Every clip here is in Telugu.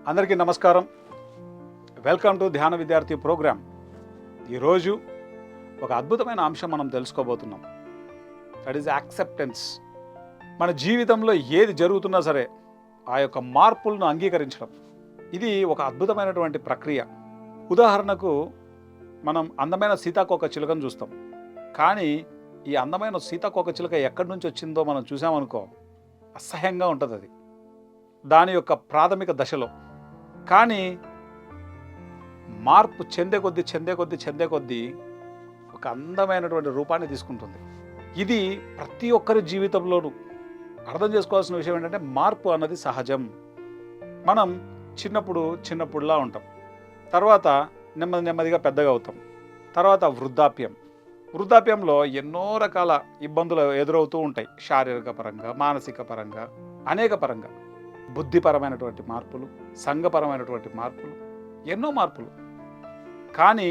అందరికీ నమస్కారం. వెల్కమ్ టు ధ్యాన విద్యార్థి ప్రోగ్రామ్. ఈరోజు ఒక అద్భుతమైన అంశం మనం తెలుసుకోబోతున్నాం. That is acceptance. మన జీవితంలో ఏది జరుగుతున్నా సరే ఆ యొక్క మార్పులను అంగీకరించడం, ఇది ఒక అద్భుతమైనటువంటి ప్రక్రియ. ఉదాహరణకు మనం అందమైన సీతాకోక చిలుకను చూస్తాం. కానీ ఈ అందమైన సీతాకోక చిలుక ఎక్కడి నుంచి వచ్చిందో మనం చూసామనుకో, అసహ్యంగా ఉంటుంది అది దాని యొక్క ప్రాథమిక దశలో. కానీ మార్పు చెందే కొద్దీ ఒక అందమైనటువంటి రూపాన్ని తీసుకుంటుంది. ఇది ప్రతి ఒక్కరి జీవితంలోనూ అర్థం చేసుకోవాల్సిన విషయం ఏంటంటే, మార్పు అన్నది సహజం. మనం చిన్నప్పుడులా ఉంటాం, తర్వాత నెమ్మదిగా పెద్దగా అవుతాం, తర్వాత వృద్ధాప్యంలో ఎన్నో రకాల ఇబ్బందులు ఎదురవుతూ ఉంటాయి. శారీరక పరంగా, మానసిక పరంగా, అనేక పరంగా, బుద్ధిపరమైనటువంటి మార్పులు, సంఘపరమైనటువంటి మార్పులు, ఎన్నో మార్పులు. కానీ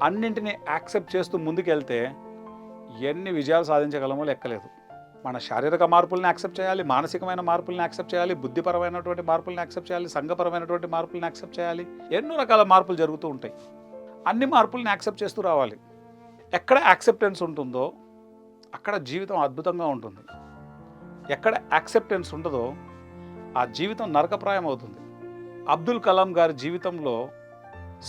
అన్నింటినీ యాక్సెప్ట్ చేస్తూ ముందుకెళ్తే ఎన్ని విజయాలు సాధించగలమో లెక్కలేదు. మన శారీరక మార్పుల్ని యాక్సెప్ట్ చేయాలి, మానసికమైన మార్పుల్ని యాక్సెప్ట్ చేయాలి, బుద్ధిపరమైనటువంటి మార్పుల్ని యాక్సెప్ట్ చేయాలి, సంఘపరమైనటువంటి మార్పుల్ని యాక్సెప్ట్ చేయాలి. ఎన్నో రకాల మార్పులు జరుగుతూ ఉంటాయి. అన్ని మార్పుల్ని యాక్సెప్ట్ చేస్తూ రావాలి. ఎక్కడ యాక్సెప్టెన్స్ ఉంటుందో అక్కడ జీవితం అద్భుతంగా ఉంటుంది. ఎక్కడ యాక్సెప్టెన్స్ ఉండదో ఆ జీవితం నరకప్రాయం అవుతుంది. అబ్దుల్ కలాం గారి జీవితంలో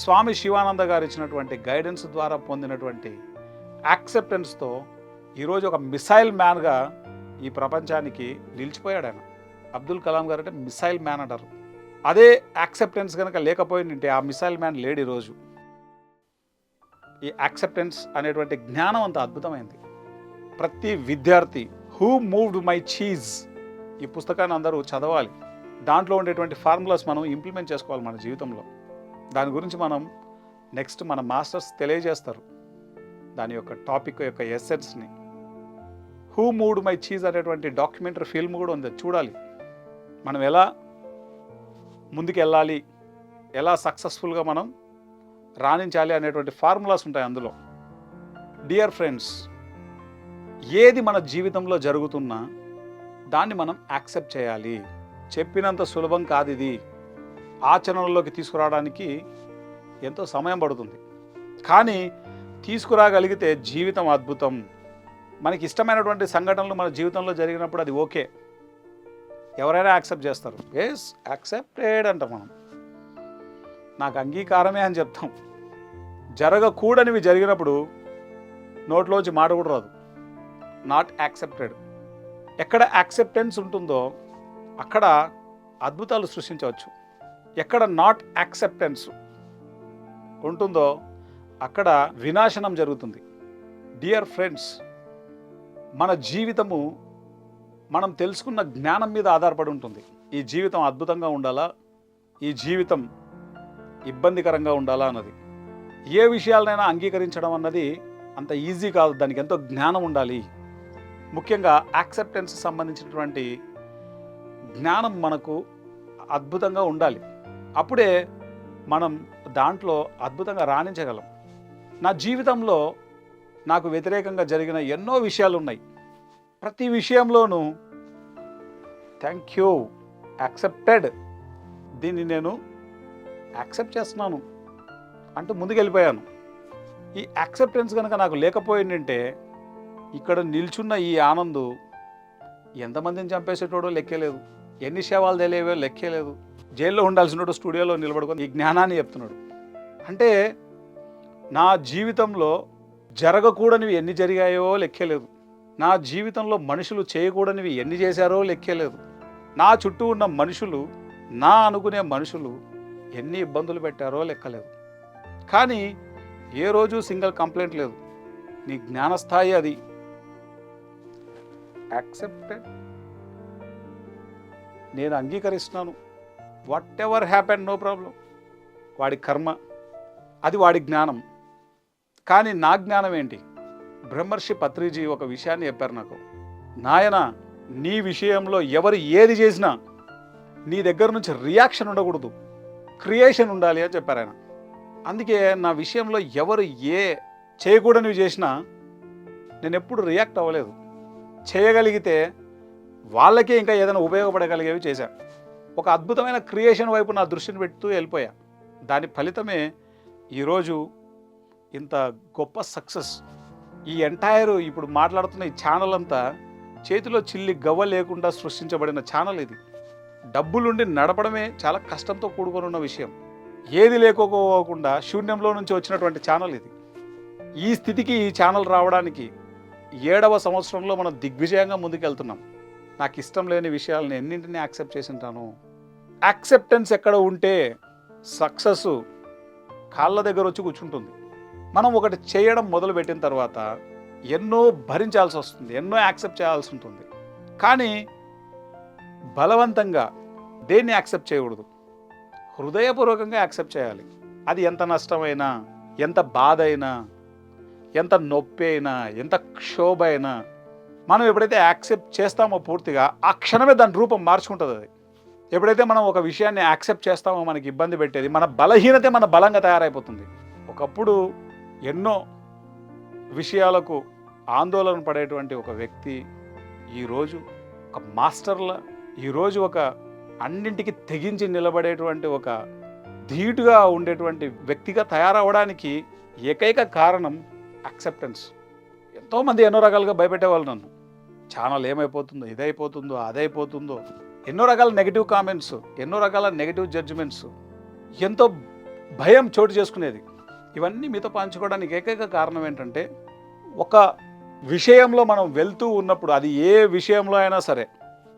స్వామి శివానంద గారు ఇచ్చినటువంటి గైడెన్స్ ద్వారా పొందినటువంటి యాక్సెప్టెన్స్తో ఈరోజు ఒక మిసైల్ మ్యాన్గా ఈ ప్రపంచానికి నిలిచిపోయాడు ఆయన. అబ్దుల్ కలాం గారు అంటే మిసైల్ మ్యాన్ అంటారు. అదే యాక్సెప్టెన్స్ కనుక లేకపోయిందంటే ఆ మిసైల్ మ్యాన్ లేడు ఈరోజు. ఈ యాక్సెప్టెన్స్ అనేటువంటి జ్ఞానం అంత అద్భుతమైంది. ప్రతి విద్యార్థి హూ మూవ్డ్ మై చీజ్, ఈ పుస్తకాన్ని అందరూ చదవాలి. దాంట్లో ఉండేటువంటి ఫార్ములాస్ మనం ఇంప్లిమెంట్ చేసుకోవాలి మన జీవితంలో. దాని గురించి మనం నెక్స్ట్ మన మాస్టర్స్ తెలియజేస్తారు. దాని యొక్క టాపిక్ యొక్క ఎసెన్స్ని. హూ మూవ్డ్ మై చీజ్ అనేటువంటి డాక్యుమెంటరీ ఫిల్మ్ కూడా ఉంది, చూడాలి. మనం ఎలా ముందుకు వెళ్ళాలి, ఎలా సక్సెస్ఫుల్గా మనం రాణించాలి అనేటువంటి ఫార్ములాస్ ఉంటాయి అందులో. డియర్ ఫ్రెండ్స్, ఏది మన జీవితంలో జరుగుతున్నా దాన్ని మనం యాక్సెప్ట్ చేయాలి. చెప్పినంత సులభం కాదు ఇది. ఆచరణలోకి తీసుకురావడానికి ఎంతో సమయం పడుతుంది. కానీ తీసుకురాగలిగితే జీవితం అద్భుతం. మనకి ఇష్టమైనటువంటి సంఘటనలు మన జీవితంలో జరిగినప్పుడు అది ఓకే, ఎవరైనా యాక్సెప్ట్ చేస్తారు. ఎస్, యాక్సెప్టెడ్ అంటాం మనం. నాకు అంగీకారమే అని చెప్తాం. జరగకూడనివి జరిగినప్పుడు నోట్లోంచి మాట కూడా రాదు. Not accepted. ఎక్కడ యాక్సెప్టెన్స్ ఉంటుందో అక్కడ అద్భుతాలు సృష్టించవచ్చు. ఎక్కడ నాట్ యాక్సెప్టెన్స్ ఉంటుందో అక్కడ వినాశనం జరుగుతుంది. డియర్ ఫ్రెండ్స్, మన జీవితము మనం తెలుసుకున్న జ్ఞానం మీద ఆధారపడి ఉంటుంది. ఈ జీవితం అద్భుతంగా ఉండాలా, ఈ జీవితం ఇబ్బందికరంగా ఉండాలా అన్నది. ఏ విషయాలనైనా అంగీకరించడం అన్నది అంత ఈజీ కాదు. దానికి ఎంతో జ్ఞానం ఉండాలి. ముఖ్యంగా యాక్సెప్టెన్స్ సంబంధించినటువంటి జ్ఞానం మనకు అద్భుతంగా ఉండాలి. అప్పుడే మనం దాంట్లో అద్భుతంగా రాణించగలం. నా జీవితంలో నాకు వ్యతిరేకంగా జరిగిన ఎన్నో విషయాలు ఉన్నాయి. ప్రతి విషయంలోనూ థ్యాంక్ యూ, యాక్సెప్టెడ్, దీన్ని నేను యాక్సెప్ట్ చేస్తున్నాను అంటూ ముందుకెళ్ళిపోయాను. ఈ యాక్సెప్టెన్స్ కనుక నాకు లేకపోయిందంటే ఇక్కడ నిల్చున్న ఈ ఆనందు ఎంతమందిని చంపేసేటోడో లెక్కేలేదు, ఎన్ని సేవలు తెలియవో లెక్కేలేదు. జైల్లో ఉండాల్సినోడు స్టూడియోలో నిలబడుకొని ఈ జ్ఞానాన్ని చెప్తున్నాడు. అంటే నా జీవితంలో జరగకూడనివి ఎన్ని జరిగాయో లెక్కేలేదు. నా జీవితంలో మనుషులు చేయకూడనివి ఎన్ని చేశారో లెక్కేలేదు. నా చుట్టూ ఉన్న మనుషులు, నా అనుకునే మనుషులు ఎన్ని ఇబ్బందులు పెట్టారో లెక్కలేదు. కానీ ఏ రోజు సింగిల్ కంప్లైంట్ లేదు. నీ జ్ఞానస్థాయి అది. యాక్సెప్టెడ్, నేను అంగీకరిస్తున్నాను. Whatever happen, no problem. వాడి కర్మ, అది వాడి జ్ఞానం. కానీ నా జ్ఞానం ఏంటి? బ్రహ్మర్షి పత్రిజీ ఒక విషయాన్ని చెప్పారు నాకు. నాయన, నీ విషయంలో ఎవరు ఏది చేసినా నీ దగ్గర నుంచి రియాక్షన్ ఉండకూడదు, క్రియేషన్ ఉండాలి అని చెప్పారు ఆయన. అందుకే నా విషయంలో ఎవరు ఏ చేయకూడనివి చేసినా నేను ఎప్పుడు రియాక్ట్ అవ్వలేదు. చేయగలిగితే వాళ్ళకే ఇంకా ఏదైనా ఉపయోగపడగలిగేవి చేశాను. ఒక అద్భుతమైన క్రియేషన్ వైపు నా దృష్టిని పెడుతూ వెళ్ళిపోయా. దాని ఫలితమే ఈరోజు ఇంత గొప్ప సక్సెస్. ఈ ఎంటైర్ ఇప్పుడు మాట్లాడుతున్న ఈ ఛానల్ అంతా చేతిలో చిల్లి గవ్వ లేకుండా సృష్టించబడిన ఛానల్ ఇది. డబ్బులుండి నడపడమే చాలా కష్టంతో కూడుకొని ఉన్న విషయం. ఏది లేకపోకుండా శూన్యంలో నుంచి వచ్చినటువంటి ఛానల్ ఇది. ఈ స్థితికి ఈ ఛానల్ రావడానికి 7వ సంవత్సరంలో మనం దిగ్విజయంగా ముందుకెళ్తున్నాం. నాకు ఇష్టం లేని విషయాలను ఎన్నింటినీ యాక్సెప్ట్ చేసి ఉంటాను. యాక్సెప్టెన్స్ ఎక్కడ ఉంటే సక్సెస్ కాళ్ళ దగ్గర వచ్చి కూర్చుంటుంది. మనం ఒకటి చేయడం మొదలుపెట్టిన తర్వాత ఎన్నో భరించాల్సి వస్తుంది, ఎన్నో యాక్సెప్ట్ చేయాల్సి ఉంటుంది. కానీ బలవంతంగా దేన్ని యాక్సెప్ట్ చేయకూడదు, హృదయపూర్వకంగా యాక్సెప్ట్ చేయాలి. అది ఎంత నష్టమైనా, ఎంత బాధ అయినా, ఎంత నొప్పి అయినా, ఎంత క్షోభ అయినా మనం ఎప్పుడైతే యాక్సెప్ట్ చేస్తామో పూర్తిగా, ఆ క్షణమే దాని రూపం మార్చుకుంటుంది. అది ఎప్పుడైతే మనం ఒక విషయాన్ని యాక్సెప్ట్ చేస్తామో మనకి ఇబ్బంది పెట్టేది, మన బలహీనతే మన బలంగా తయారైపోతుంది. ఒకప్పుడు ఎన్నో విషయాలకు ఆందోళన పడేటువంటి ఒక వ్యక్తి ఈరోజు ఒక మాస్టర్లా, ఈరోజు ఒక అన్నింటికి తెగించి నిలబడేటువంటి ఒక ధీటుగా ఉండేటువంటి వ్యక్తిగా తయారవడానికి ఏకైక కారణం యాక్సెప్టెన్స్. ఎంతోమంది ఎన్నో రకాలుగా భయపెట్టేవాళ్ళు నన్ను. ఛానల్ ఏమైపోతుందో, ఇదైపోతుందో, అదైపోతుందో, ఎన్నో రకాల నెగిటివ్ కామెంట్స్, ఎన్నో రకాల నెగిటివ్ జడ్జిమెంట్స్, ఎంతో భయం చోటు చేసుకునేది. ఇవన్నీ మీతో పంచుకోవడానికి ఏకైక కారణం ఏంటంటే, ఒక విషయంలో మనం వెళ్తూ ఉన్నప్పుడు, అది ఏ విషయంలో అయినా సరే,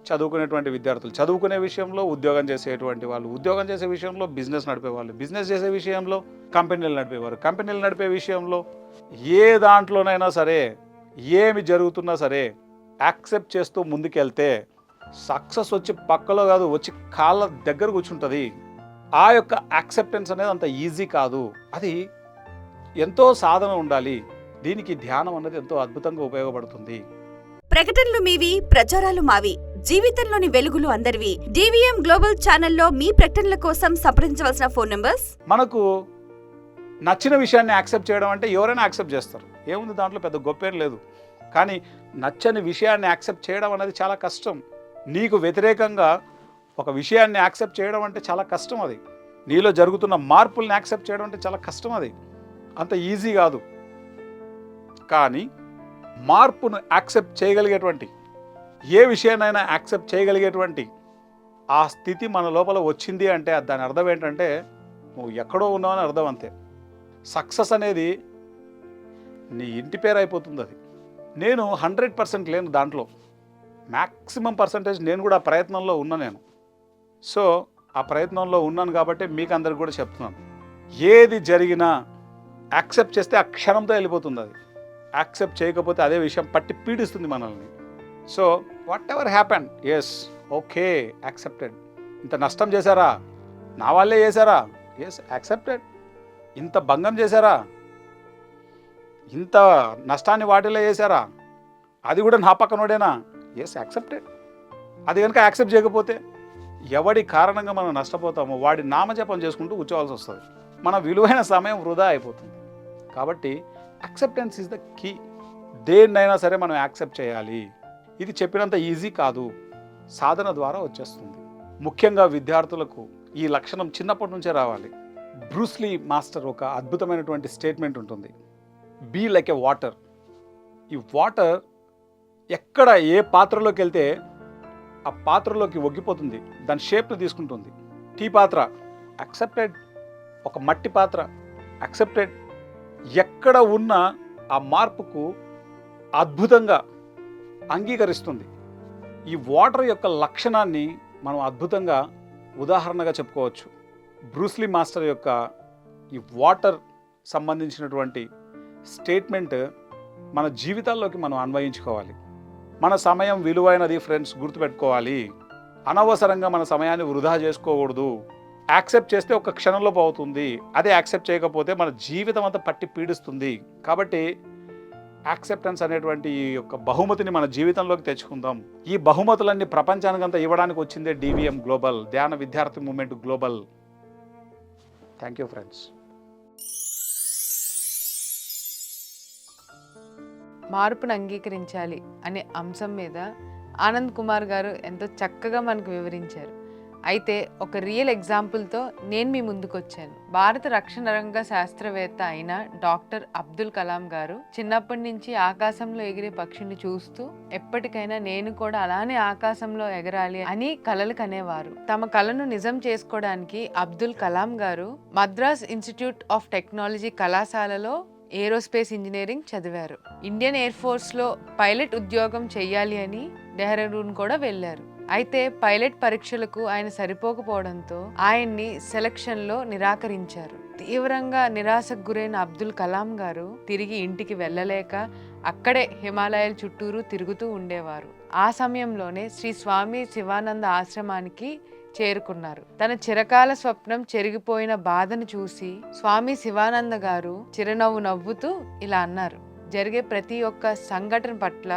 చదువుకునేటువంటి విద్యార్థులు చదువుకునే విషయంలో, ఉద్యోగం చేసేటువంటి వాళ్ళు ఉద్యోగం చేసే విషయంలో, బిజినెస్ నడిపేవాళ్ళు బిజినెస్ చేసే విషయంలో, కంపెనీలు నడిపేవారు కంపెనీలు నడిపే విషయంలో, ఏ దాంట్లోనైనా సరే ఏమి జరుగుతున్నా సరే యాక్సెప్ట్ చేస్తూ ముందుకెళ్తే సక్సెస్ వచ్చి పక్కలో కాదు, వచ్చి కాళ్ళ దగ్గర కూర్చుంటుంది. ఆ యొక్క యాక్సెప్టెన్స్ అనేది అంత ఈజీ కాదు. అది ఎంతో సాధన ఉండాలి. దీనికి ధ్యానం అనేది ఎంతో అద్భుతంగా ఉపయోగపడుతుంది. ప్రకటనలు మీవి, ప్రచారాలు మావి. జీవితంలోని వెలుగులు అందరివి. డివిఎం గ్లోబల్ ఛానల్లో మీ ప్రకటనల కోసం సంప్రదించవలసిన ఫోన్ నంబర్స్. మనకు నచ్చిన విషయాన్ని యాక్సెప్ట్ చేయడం అంటే ఎవరైనా యాక్సెప్ట్ చేస్తారు, ఏముంది దాంట్లో, పెద్ద గొప్పేం లేదు. కానీ నచ్చని విషయాన్ని యాక్సెప్ట్ చేయడం అనేది చాలా కష్టం. నీకు వ్యతిరేకంగా ఒక విషయాన్ని యాక్సెప్ట్ చేయడం అంటే చాలా కష్టం. అది నీలో జరుగుతున్న మార్పుల్ని యాక్సెప్ట్ చేయడం అంటే చాలా కష్టం. అది అంత ఈజీ కాదు. కానీ మార్పును యాక్సెప్ట్ చేయగలిగేటువంటి, ఏ విషయాన్నైనా యాక్సెప్ట్ చేయగలిగేటువంటి ఆ స్థితి మన లోపల వచ్చింది అంటే దాని అర్థం ఏంటంటే నువ్వు ఎక్కడో ఉన్నావని అర్థం. అంతే. సక్సెస్ అనేది నీ ఇంటి పేరు అయిపోతుంది. అది నేను 100% లేను దాంట్లో, మ్యాక్సిమం పర్సంటేజ్ నేను కూడా ఆ ప్రయత్నంలో ఉన్నా. నేను సో ఆ ప్రయత్నంలో ఉన్నాను కాబట్టి మీకు అందరికి కూడా చెప్తున్నాను, ఏది జరిగినా యాక్సెప్ట్ చేస్తే ఆ క్షణంతో వెళ్ళిపోతుంది. అది యాక్సెప్ట్ చేయకపోతే అదే విషయం పట్టి పీడిస్తుంది మనల్ని. So whatever happen, yes, okay, accepted. ఇంత నష్టం చేశారా, నా వాళ్ళే చేశారా, ఎస్, యాక్సెప్టెడ్. ఇంత భంగం చేశారా, ఇంత నష్టాన్ని వాటిలో చేశారా, అది కూడా నా పక్కనోడేనా, ఎస్, యాక్సెప్టెడ్. అది కనుక యాక్సెప్ట్ చేయకపోతే ఎవడి కారణంగా మనం నష్టపోతామో వాడి నామజపం చేసుకుంటూ కూర్చోవాల్సి వస్తుంది. మన విలువైన సమయం వృధా అయిపోతుంది. కాబట్టి యాక్సెప్టెన్స్ ఈజ్ ద కీ. దేన్నైనా సరే మనం యాక్సెప్ట్ చేయాలి. ఇది చెప్పినంత ఈజీ కాదు, సాధన ద్వారా వచ్చేస్తుంది. ముఖ్యంగా విద్యార్థులకు ఈ లక్షణం చిన్నప్పటి నుంచే రావాలి. బ్రూస్లీ మాస్టర్ ఒక అద్భుతమైనటువంటి స్టేట్మెంట్ ఉంటుంది, బీ లైక్ ఎ వాటర్. ఈ వాటర్ ఎక్కడ ఏ పాత్రలోకి వెళ్తే ఆ పాత్రలోకి ఒగ్గిపోతుంది, దాని షేప్ని తీసుకుంటుంది. టీ పాత్ర యాక్సెప్టెడ్, ఒక మట్టి పాత్ర యాక్సెప్టెడ్. ఎక్కడ ఉన్న ఆ మార్పుకు అద్భుతంగా అంగీకరిస్తుంది. ఈ వాటర్ యొక్క లక్షణాన్ని మనం అద్భుతంగా ఉదాహరణగా చెప్పుకోవచ్చు. బ్రూస్లీ మాస్టర్ యొక్క ఈ వాటర్ సంబంధించినటువంటి స్టేట్మెంట్ మన జీవితాల్లోకి మనం అన్వయించుకోవాలి. మన సమయం విలువైనది ఫ్రెండ్స్, గుర్తుపెట్టుకోవాలి. అనవసరంగా మన సమయాన్ని వృధా చేసుకోకూడదు. యాక్సెప్ట్ చేస్తే ఒక క్షణంలో పోతుంది, అదే యాక్సెప్ట్ చేయకపోతే మన జీవితం అంతా పట్టి పీడిస్తుంది. కాబట్టి యాక్సెప్టెన్స్ అనేటువంటి ఈ యొక్క బహుమతిని మన జీవితంలోకి తెచ్చుకుందాం. ఈ బహుమతులన్నీ ప్రపంచానికంతా ఇవ్వడానికి వచ్చిందే డివిఎం గ్లోబల్, ధ్యాన విద్యార్థి movement global. Thank you friends. మార్పును అంగీకరించాలి అనే అంశం మీద ఆనంద్ కుమార్ గారు ఎంతో చక్కగా మనకు వివరించారు. అయితే ఒక రియల్ ఎగ్జాంపుల్తో నేను మీ ముందుకు వచ్చాను. భారత రక్షణ రంగ శాస్త్రవేత్త అయిన డాక్టర్ అబ్దుల్ కలాం గారు చిన్నప్పటి నుంచి ఆకాశంలో ఎగిరే పక్షిని చూస్తూ ఎప్పటికైనా నేను కూడా అలానే ఆకాశంలో ఎగరాలి అని కలలు కనేవారు. తమ కలను నిజం చేసుకోవడానికి అబ్దుల్ కలాం గారు మద్రాస్ ఇన్స్టిట్యూట్ ఆఫ్ టెక్నాలజీ కళాశాలలో ఏరోస్పేస్ ఇంజనీరింగ్ చదివారు. ఇండియన్ ఎయిర్ ఫోర్స్ లో పైలట్ ఉద్యోగం చెయ్యాలి అని డెహ్రాడూన్ కూడా వెళ్లారు. అయితే పైలట్ పరీక్షలకు ఆయన సరిపోకపోవడంతో ఆయన్ని సెలక్షన్ లో నిరాకరించారు. తీవ్రంగా నిరాశకు గురైన అబ్దుల్ కలాం గారు తిరిగి ఇంటికి వెళ్ళలేక అక్కడే హిమాలయాల చుట్టూరు తిరుగుతూ ఉండేవారు. ఆ సమయంలోనే శ్రీ స్వామి శివానంద ఆశ్రమానికి చేరుకున్నారు. తన చిరకాల స్వప్నం చెరిగిపోయిన బాధను చూసి స్వామి శివానంద గారు చిరునవ్వు నవ్వుతూ ఇలా అన్నారు: జరిగే ప్రతి ఒక్క సంఘటన పట్ల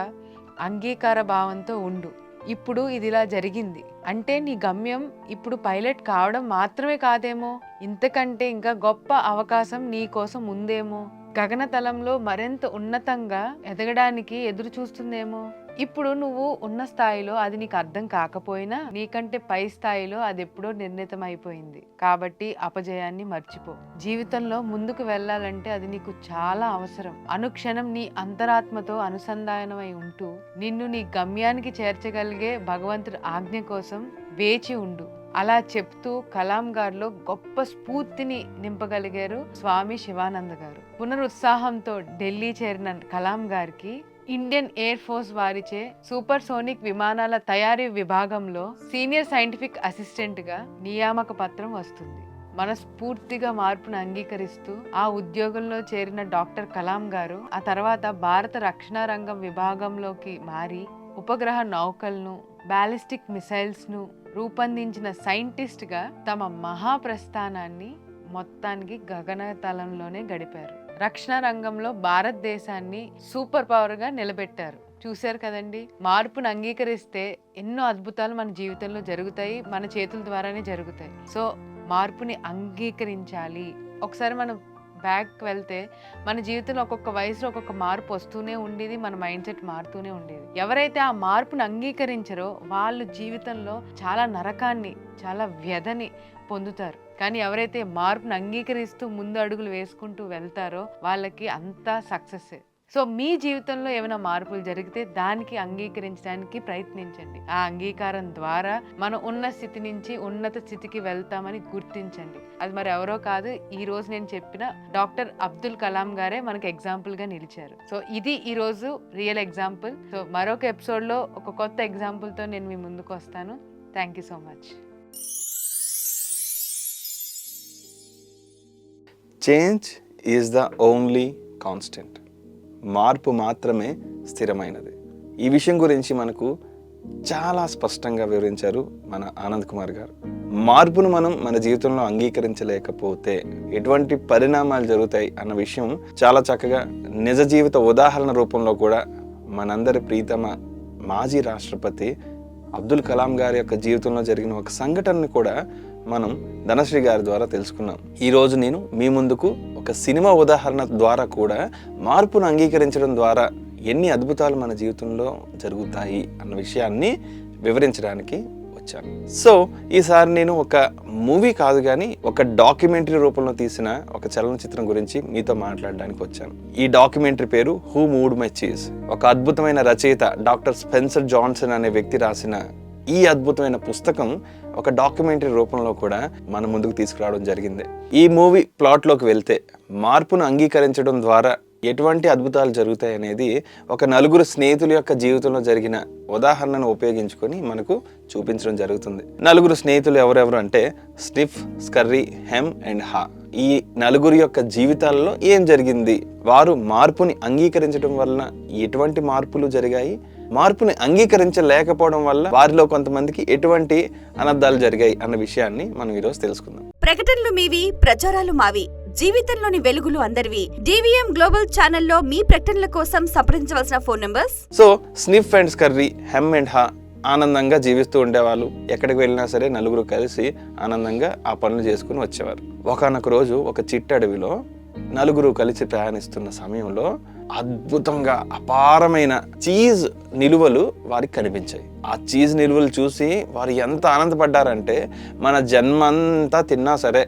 అంగీకార భావంతో ఉండు. ఇప్పుడు ఇది ఇలా జరిగింది అంటే నీ గమ్యం ఇప్పుడు పైలట్ కావడం మాత్రమే కాదేమో, ఇంతకంటే ఇంకా గొప్ప అవకాశం నీ కోసం ఉందేమో, గగనతలంలో మరింత ఉన్నతంగా ఎదగడానికి ఎదురు చూస్తుందేమో. ఇప్పుడు నువ్వు ఉన్న స్థాయిలో అది నీకు అర్థం కాకపోయినా నీకంటే పై స్థాయిలో అది ఎప్పుడో నిర్ణీతం అయిపోయింది. కాబట్టి అపజయాన్ని మర్చిపో. జీవితంలో ముందుకు వెళ్ళాలంటే అది నీకు చాలా అవసరం. అనుక్షణం నీ అంతరాత్మతో అనుసంధానమై ఉంటూ నిన్ను నీ గమ్యానికి చేర్చగలిగే భగవంతుడి ఆజ్ఞ కోసం వేచి ఉండు. అలా చెప్తూ కలాం గారిలో గొప్ప స్ఫూర్తిని నింపగలిగారు స్వామి శివానంద గారు. పునరుత్సాహంతో ఢిల్లీ చేరిన కలాం గారికి ఇండియన్ ఎయిర్ ఫోర్స్ వారిచే సూపర్ సోనిక్ విమానాల తయారీ విభాగంలో సీనియర్ సైంటిఫిక్ అసిస్టెంట్ గా నియామక పత్రం వస్తుంది. మనస్ఫూర్తిగా మార్పును అంగీకరిస్తూ ఆ ఉద్యోగంలో చేరిన డాక్టర్ కలాం గారు ఆ తర్వాత భారత రక్షణ రంగం విభాగంలోకి మారి ఉపగ్రహ నౌకలను, బ్యాలిస్టిక్ మిసైల్స్ ను రూపొందించిన సైంటిస్ట్ గా తమ మహాప్రస్థానాన్ని మొత్తానికి గగనతలంలోనే గడిపారు. రక్షణ రంగంలో భారతదేశాన్ని సూపర్ పవర్ గా నిలబెట్టారు. చూశారు కదండి, మార్పును అంగీకరిస్తే ఎన్నో అద్భుతాలు మన జీవితంలో జరుగుతాయి, మన చేతుల ద్వారానే జరుగుతాయి. సో మార్పుని అంగీకరించాలి. ఒకసారి మనం బ్యాక్ వెళ్తే మన జీవితంలో ఒక్కొక్క వయసులో ఒక్కొక్క మార్పు వస్తూనే ఉండేది, మన మైండ్ సెట్ మారుతూనే ఉండేది. ఎవరైతే ఆ మార్పును అంగీకరించారో వాళ్ళు జీవితంలో చాలా నరకాన్ని, చాలా వ్యధని పొందుతారు. కానీ ఎవరైతే మార్పును అంగీకరిస్తూ ముందు అడుగులు వేసుకుంటూ వెళ్తారో వాళ్ళకి అంతా సక్సెస్. సో మీ జీవితంలో ఏమైనా మార్పులు జరిగితే దానికి అంగీకరించడానికి ప్రయత్నించండి. ఆ అంగీకారం ద్వారా మనం ఉన్న స్థితి నుంచి ఉన్నత స్థితికి వెళ్తామని గుర్తించండి. అది మరి ఎవరో కాదు, ఈ రోజు నేను చెప్పిన డాక్టర్ అబ్దుల్ కలాం గారే మనకు ఎగ్జాంపుల్ గా నిలిచారు. సో ఇది ఈ రోజు రియల్ ఎగ్జాంపుల్. సో మరొక ఎపిసోడ్ లో ఒక కొత్త ఎగ్జాంపుల్ తో నేను మీ ముందుకు వస్తాను. Thank you so much. Change is the only constant. మార్పు మాత్రమే స్థిరమైనది. ఈ విషయం గురించి మనకు చాలా స్పష్టంగా వివరించారు మన ఆనంద్ కుమార్ గారు. మార్పును మనం మన జీవితంలో అంగీకరించలేకపోతే ఎటువంటి పరిణామాలు జరుగుతాయి అన్న విషయం చాలా చక్కగా నిజ జీవిత ఉదాహరణ రూపంలో కూడా మనందరి ప్రీతమ మాజీ రాష్ట్రపతి అబ్దుల్ కలాం గారి యొక్క జీవితంలో జరిగిన ఒక సంఘటనని కూడా మనం ధనశ్రీ గారి ద్వారా తెలుసుకున్నాం. ఈరోజు నేను మీ ముందుకు ఒక సినిమా ఉదాహరణ ద్వారా కూడా మార్పును అంగీకరించడం ద్వారా ఎన్ని అద్భుతాలు మన జీవితంలో జరుగుతాయి అన్న విషయాన్ని వివరించడానికి వచ్చాను. సో ఈసారి నేను ఒక మూవీ కాదు కానీ ఒక డాక్యుమెంటరీ రూపంలో తీసిన ఒక చలనచిత్రం గురించి మీతో మాట్లాడడానికి వచ్చాను. ఈ డాక్యుమెంటరీ పేరు హూ మూవ్డ్ మై చీజ్. ఒక అద్భుతమైన రచయిత డాక్టర్ స్పెన్సర్ జాన్సన్ అనే వ్యక్తి రాసిన ఈ అద్భుతమైన పుస్తకం ఒక డాక్యుమెంటరీ రూపంలో కూడా మన ముందుకు తీసుకురావడం జరిగింది. ఈ మూవీ ప్లాట్లోకి వెళ్తే మార్పును అంగీకరించడం ద్వారా ఎటువంటి అద్భుతాలు జరుగుతాయి అనేది ఒక నలుగురు స్నేహితుల యొక్క జీవితంలో జరిగిన ఉదాహరణను ఉపయోగించుకొని మనకు చూపించడం జరుగుతుంది. నలుగురు స్నేహితులు ఎవరెవరు అంటే స్నిఫ్, స్కర్రీ, హెమ్ అండ్ హా. ఈ నలుగురి యొక్క జీవితాల్లో ఏం జరిగింది, వారు మార్పుని అంగీకరించడం వలన ఎటువంటి మార్పులు జరిగాయి, మార్పుని అంగీకరించలేకపోవడం వల్ల వారిలో కొంతమందికి ఎటువంటి అనర్థాలు జరిగాయి అన్న విషయాన్ని మనం ఈరోజు తెలుసుకుందాం. ప్రకటనలు మీవి, ప్రచారాలు మావి. జీవితంలోని వెలుగులు అందరివి. DVM గ్లోబల్ ఛానల్లో మీ ప్రకటనల కోసం సంప్రదించవలసిన phone numbers. So sniff and scurry, hem and haw ఆనందంగా జీవిస్తూ ఉండేవాళ్ళు. ఎక్కడికి వెళ్ళినా సరే నలుగురు కలిసి ఆనందంగా ఆ పనులు చేసుకుని వచ్చేవారు. ఒకనొక రోజు ఒక చిట్టడవిలో నలుగురు కలిసి ప్రయాణిస్తున్న సమయంలో అద్భుతంగా అపారమైన చీజ్ నిలువలు వారికి కనిపించాయి. ఆ చీజ్ నిలువలు చూసి వారు ఎంత ఆనందపడ్డారంటే మన జన్మంతా తిన్నా సరే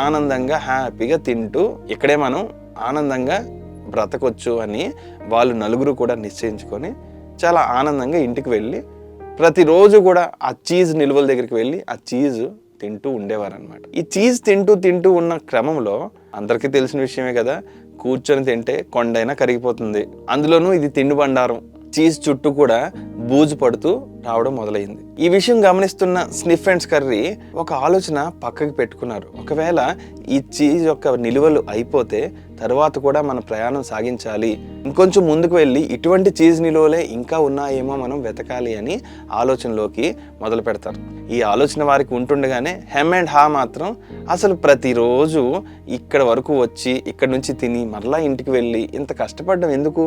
ఆనందంగా హ్యాపీగా తింటూ ఇక్కడే మనం ఆనందంగా బ్రతకొచ్చు అని వాళ్ళు నలుగురు కూడా నిశ్చయించుకొని చాలా ఆనందంగా ఇంటికి వెళ్ళి ప్రతిరోజు కూడా ఆ చీజ్ నిలువల దగ్గరికి వెళ్ళి ఆ చీజ్ తింటూ ఉండేవారు అనమాట. ఈ చీజ్ తింటూ ఉన్న క్రమంలో అందరికీ తెలిసిన విషయమే కదా, కూర్చొని తింటే కొండైనా కరిగిపోతుంది. అందులోనూ ఇది తిండి బండారం. చీజ్ చుట్టూ కూడా బూజు పడుతూ రావడం మొదలైంది. ఈ విషయం గమనిస్తున్న స్నిఫ్ అండ్ స్కర్రీ ఒక ఆలోచన పక్కకి పెట్టుకున్నారు. ఒకవేళ ఈ చీజ్ యొక్క నిలువలు అయిపోతే తర్వాత కూడా మన ప్రయాణం సాగించాలి, ఇంకొంచెం ముందుకు వెళ్ళి ఇటువంటి చీజ్ నిలువలే ఇంకా ఉన్నాయేమో మనం వెతకాలి అని ఆలోచనలోకి మొదలు పెడతారు. ఈ ఆలోచన వారికి ఉంటుండగానే హెమ్ అండ్ హా మాత్రం అసలు ప్రతిరోజు ఇక్కడ వరకు వచ్చి ఇక్కడ నుంచి తిని మరలా ఇంటికి వెళ్ళి ఇంత కష్టపడడం ఎందుకు,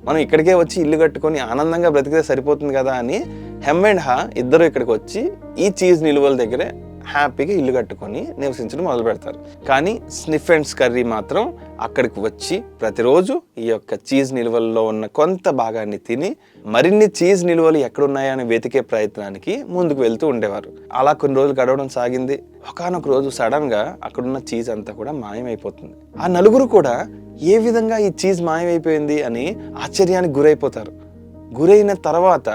మనం ఇక్కడికే వచ్చి ఇల్లు కట్టుకొని ఆనందంగా బ్రతికితే సరిపోతుంది కదా అని హెమ్ అండ్ హా ఇద్దరు ఇక్కడికి వచ్చి ఈ చీజ్ నిలువల దగ్గరే హ్యాపీగా ఇల్లు కట్టుకొని నివసించడం మొదలు పెడతారు. కానీ స్నిఫ్ అండ్ స్కర్రీ మాత్రం అక్కడికి వచ్చి ప్రతిరోజు ఈ యొక్క చీజ్ నిలువల్లో ఉన్న కొంత భాగాన్ని తిని మరిన్ని చీజ్ నిలువలు ఎక్కడున్నాయని వెతికే ప్రయత్నానికి ముందుకు వెళ్తూ ఉండేవారు. అలా కొన్ని రోజులు గడవడం సాగింది. ఒకానొక రోజు సడన్ గా అక్కడున్న చీజ్ అంతా కూడా మాయమైపోతుంది. ఆ నలుగురు కూడా ఏ విధంగా ఈ చీజ్ మాయమైపోయింది అని ఆశ్చర్యానికి గురైపోతారు. గురైన తర్వాత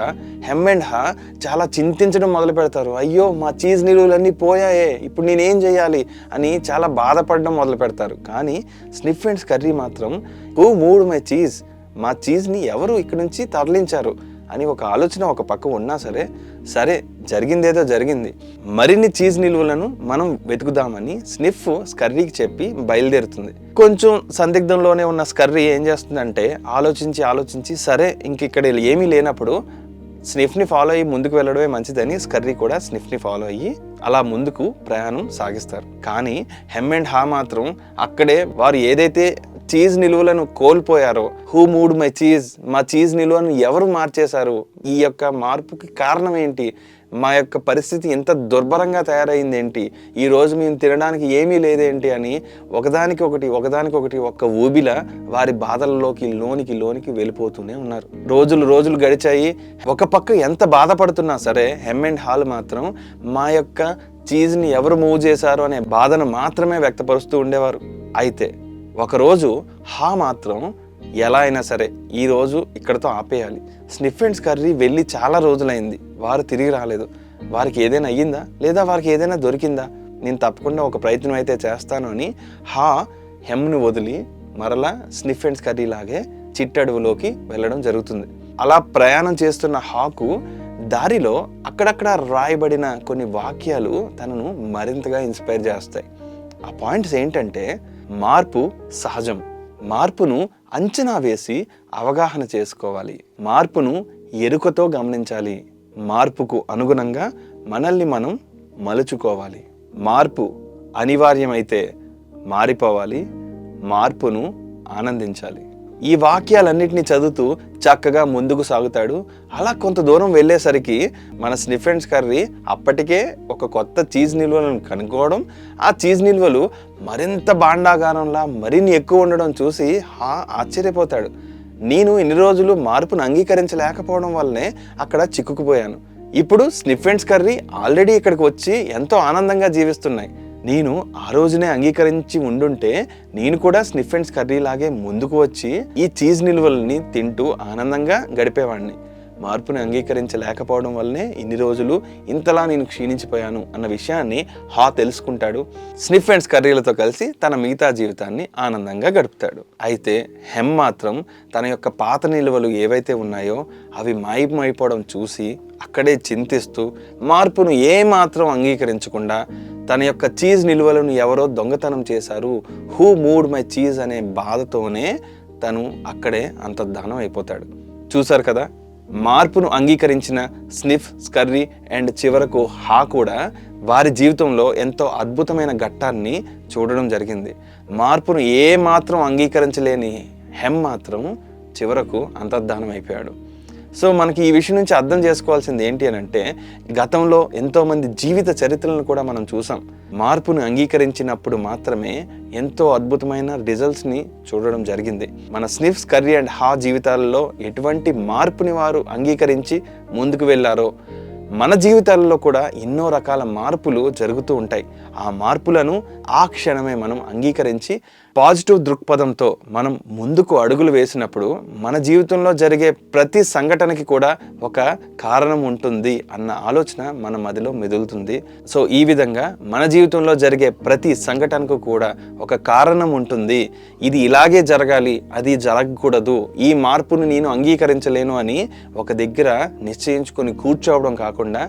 హెమ్ అండ్ హా చాలా చింతించడం మొదలు పెడతారు. అయ్యో మా చీజ్ నిలువలన్నీ పోయాయే, ఇప్పుడు నేనేం చేయాలి అని చాలా బాధపడడం మొదలు పెడతారు. కానీ స్నిఫ్ అండ్ స్కర్రీ మాత్రం హూ మూవ్డ్ మై చీజ్, మా చీజ్ని ఎవరు ఇక్కడి నుంచి తరలించారు అని ఒక ఆలోచన ఒక పక్క ఉన్నా సరే జరిగిందేదో జరిగింది, మరిన్ని చీజ్ నిలువలను మనం వెతుకుదామని స్నిఫ్ స్కర్రీకి చెప్పి బయలుదేరుతుంది. కొంచెం సందిగ్ధంలోనే ఉన్న స్కర్రీ ఏం చేస్తుందంటే ఆలోచించి సరే ఇంక ఇక్కడ ఏమీ లేనప్పుడు స్నిఫ్ని ఫాలో అయ్యి ముందుకు వెళ్ళడమే మంచిదని స్కర్రీ కూడా స్నిఫ్ని ఫాలో అయ్యి అలా ముందుకు ప్రయాణం సాగిస్తారు. కానీ హెమ్ అండ్ హా మాత్రం అక్కడే వారు ఏదైతే చీజ్ నిలువలను కోల్పోయారో, హూ మూవ్డ్ మై చీజ్, మా చీజ్ నిలువను ఎవరు మార్చేశారు, ఈ యొక్క మార్పుకి కారణం ఏంటి, మా యొక్క పరిస్థితి ఎంత దుర్భరంగా తయారైంది ఏంటి, ఈ రోజు మేము తినడానికి ఏమీ లేదేంటి అని ఒకదానికొకటి ఒక్క ఊబిలా వారి బాధల్లోకి లోనికి వెళ్ళిపోతూనే ఉన్నారు. రోజులు గడిచాయి. ఒక పక్క ఎంత బాధపడుతున్నా సరే హెమ్ అండ్ హాల్ మాత్రం మా యొక్క చీజ్ని ఎవరు మూవ్ చేశారు అనే బాధను మాత్రమే వ్యక్తపరుస్తూ ఉండేవారు. అయితే ఒకరోజు హా మాత్రం ఎలా అయినా సరే ఈరోజు ఇక్కడతో ఆపేయాలి, స్నిఫ్ అండ్ స్కర్రీ వెళ్ళి చాలా రోజులైంది, వారు తిరిగి రాలేదు, వారికి ఏదైనా అయ్యిందా లేదా వారికి ఏదైనా దొరికిందా, నేను తప్పకుండా ఒక ప్రయత్నం అయితే చేస్తాను అని హా హెమ్ను వదిలి మరలా స్నిఫ్ అండ్ స్కర్రీ లాగే చిట్టడవులోకి వెళ్ళడం జరుగుతుంది. అలా ప్రయాణం చేస్తున్న హాకు దారిలో అక్కడక్కడ రాయబడిన కొన్ని వాక్యాలు తనను మరింతగా ఇన్స్పైర్ చేస్తాయి. ఆ పాయింట్స్ ఏంటంటే మార్పు సహజం, మార్పును అంచనా వేసి అవగాహన చేసుకోవాలి, మార్పును ఎరుకతో గమనించాలి, మార్పుకు అనుగుణంగా మనల్ని మనం మలుచుకోవాలి, మార్పు అనివార్యమైతే మారిపోవాలి, మార్పును ఆనందించాలి. ఈ వాక్యాలన్నింటినీ చదువుతూ చక్కగా ముందుకు సాగుతాడు. అలా కొంత దూరం వెళ్ళేసరికి మన స్నిఫ్ అండ్ స్కర్రీ అప్పటికే ఒక కొత్త చీజ్ నిల్వలను కనుక్కోవడం, ఆ చీజ్ నిల్వలు మరింత భాండాగారంలా మరిన్ని ఎక్కువ ఉండడం చూసి ఆశ్చర్యపోతాడు. నేను ఇన్ని రోజులు మార్పును అంగీకరించలేకపోవడం వల్లనే అక్కడ చిక్కుకుపోయాను. ఇప్పుడు స్నిఫ్ అండ్ స్కర్రీ ఆల్రెడీ ఇక్కడికి వచ్చి ఎంతో ఆనందంగా జీవిస్తున్నాయి. నేను ఆ రోజునే అంగీకరించి ఉండుంటే నేను కూడా స్నిఫ్ అండ్ స్కర్రీ లాగే ముందుకు వచ్చి ఈ చీజ్ నిల్వల్ని తింటూ ఆనందంగా గడిపేవాడిని. మార్పుని అంగీకరించలేకపోవడం వల్లనే ఇన్ని రోజులు ఇంతలా నేను క్షీణించిపోయాను అన్న విషయాన్ని హా తెలుసుకుంటాడు. స్నిఫ్ అండ్ స్కర్రీలతో కలిసి తన మిగతా జీవితాన్ని ఆనందంగా గడుపుతాడు. అయితే హెమ్ మాత్రం తన యొక్క పాత నిల్వలు ఏవైతే ఉన్నాయో అవి మాయమైపోవడం చూసి అక్కడే చింతిస్తూ మార్పును ఏమాత్రం అంగీకరించకుండా తన యొక్క చీజ్ నిల్వలను ఎవరో దొంగతనం చేశారు, హూ మూవ్డ్ మై చీజ్ అనే బాధతోనే తను అక్కడే అంతర్ధానం అయిపోతాడు. చూసారు కదా, మార్పును అంగీకరించిన స్నిఫ్, స్కర్రీ అండ్ చివరకు హా కూడా వారి జీవితంలో ఎంతో అద్భుతమైన ఘట్టాన్ని చూడడం జరిగింది. మార్పును ఏమాత్రం అంగీకరించలేని హెమ్ మాత్రం చివరకు అంతర్ధానం అయిపోయాడు. సో మనకి ఈ విషయం నుంచి అర్థం చేసుకోవాల్సింది ఏంటి అని అంటే, గతంలో ఎంతోమంది జీవిత చరిత్రలను కూడా మనం చూసాం. మార్పును అంగీకరించినప్పుడు మాత్రమే ఎంతో అద్భుతమైన రిజల్ట్స్ని చూడడం జరిగింది. మన స్నిఫ్స్, కర్రీ అండ్ హా జీవితాలలో ఎటువంటి మార్పుని వారు అంగీకరించి ముందుకు వెళ్ళారో, మన జీవితాలలో కూడా ఎన్నో రకాల మార్పులు జరుగుతూ ఉంటాయి. ఆ మార్పులను ఆ క్షణమే మనం అంగీకరించి పాజిటివ్ దృక్పథంతో మనం ముందుకు అడుగులు వేసినప్పుడు మన జీవితంలో జరిగే ప్రతి సంఘటనకి కూడా ఒక కారణం ఉంటుంది అన్న ఆలోచన మన మదిలో మెదులుతుంది. సో ఈ విధంగా మన జీవితంలో జరిగే ప్రతి సంఘటనకు కూడా ఒక కారణం ఉంటుంది. ఇది ఇలాగే జరగాలి, అది జరగకూడదు, ఈ మార్పును నేను అంగీకరించలేను అని ఒక దగ్గర నిశ్చయించుకొని కూర్చోవడం కాకుండా,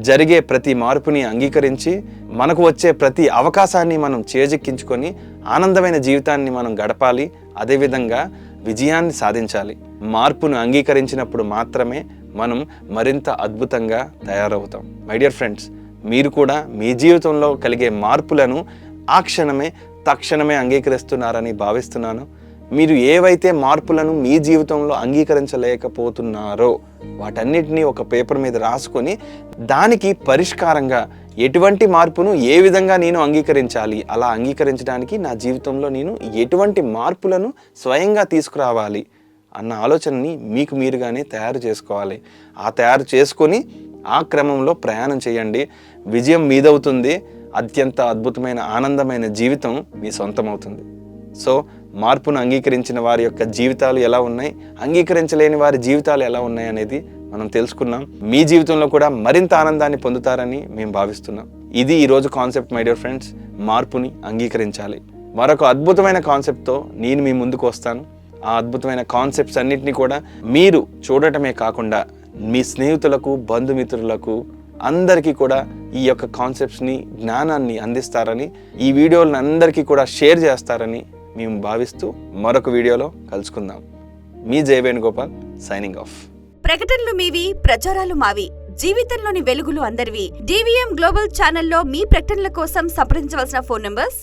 జరిగే ప్రతి మార్పుని అంగీకరించి మనకు వచ్చే ప్రతి అవకాశాన్ని మనం చేజిక్కించుకొని ఆనందమైన జీవితాన్ని మనం గడపాలి. అదేవిధంగా విజయాన్ని సాధించాలి. మార్పును అంగీకరించినప్పుడు మాత్రమే మనం మరింత అద్భుతంగా తయారవుతాం. మై డియర్ ఫ్రెండ్స్, మీరు కూడా మీ జీవితంలో కలిగే మార్పులను ఆ క్షణమే తక్షణమే అంగీకరిస్తున్నారని భావిస్తున్నాను. మీరు ఏవైతే మార్పులను మీ జీవితంలో అంగీకరించలేకపోతున్నారో వాటన్నిటినీ ఒక పేపర్ మీద రాసుకొని దానికి పరిష్కారంగా ఎటువంటి మార్పును ఏ విధంగా నేను అంగీకరించాలి, అలా అంగీకరించడానికి నా జీవితంలో నేను ఎటువంటి మార్పులను స్వయంగా తీసుకురావాలి అన్న ఆలోచనని మీకు మీరుగానే తయారు చేసుకోవాలి. ఆ తయారు చేసుకొని ఆ క్రమంలో ప్రయాణం చేయండి. విజయం మీదవుతుంది. అత్యంత అద్భుతమైన ఆనందమైన జీవితం మీ సొంతమవుతుంది. సో మార్పును అంగీకరించిన వారి యొక్క జీవితాలు ఎలా ఉన్నాయి, అంగీకరించలేని వారి జీవితాలు ఎలా ఉన్నాయి అనేది మనం తెలుసుకున్నాం. మీ జీవితంలో కూడా మరింత ఆనందాన్ని పొందుతారని మేము భావిస్తున్నాం. ఇది ఈరోజు కాన్సెప్ట్ మై డియర్ ఫ్రెండ్స్, మార్పుని అంగీకరించాలి. మరొక అద్భుతమైన కాన్సెప్ట్తో నేను మీ ముందుకు వస్తాను. ఆ అద్భుతమైన కాన్సెప్ట్స్ అన్నిటినీ కూడా మీరు చూడటమే కాకుండా మీ స్నేహితులకు, బంధుమిత్రులకు అందరికీ కూడా ఈ యొక్క కాన్సెప్ట్స్ని, జ్ఞానాన్ని అందిస్తారని, ఈ వీడియోలను అందరికీ కూడా షేర్ చేస్తారని మేము భావిస్తూ మరొక వీడియోలో కలుసుకుందాం. మీ జై వేణుగోపాల్ సైనింగ్ ఆఫ్. ప్రకటనలు మీవి, ప్రచారాలు మావి. జీవితంలోని వెలుగులు అందరివి. DVM గ్లోబల్ ఛానల్లో మీ ప్రకటనల కోసం సంప్రదించవలసిన ఫోన్ నంబర్స్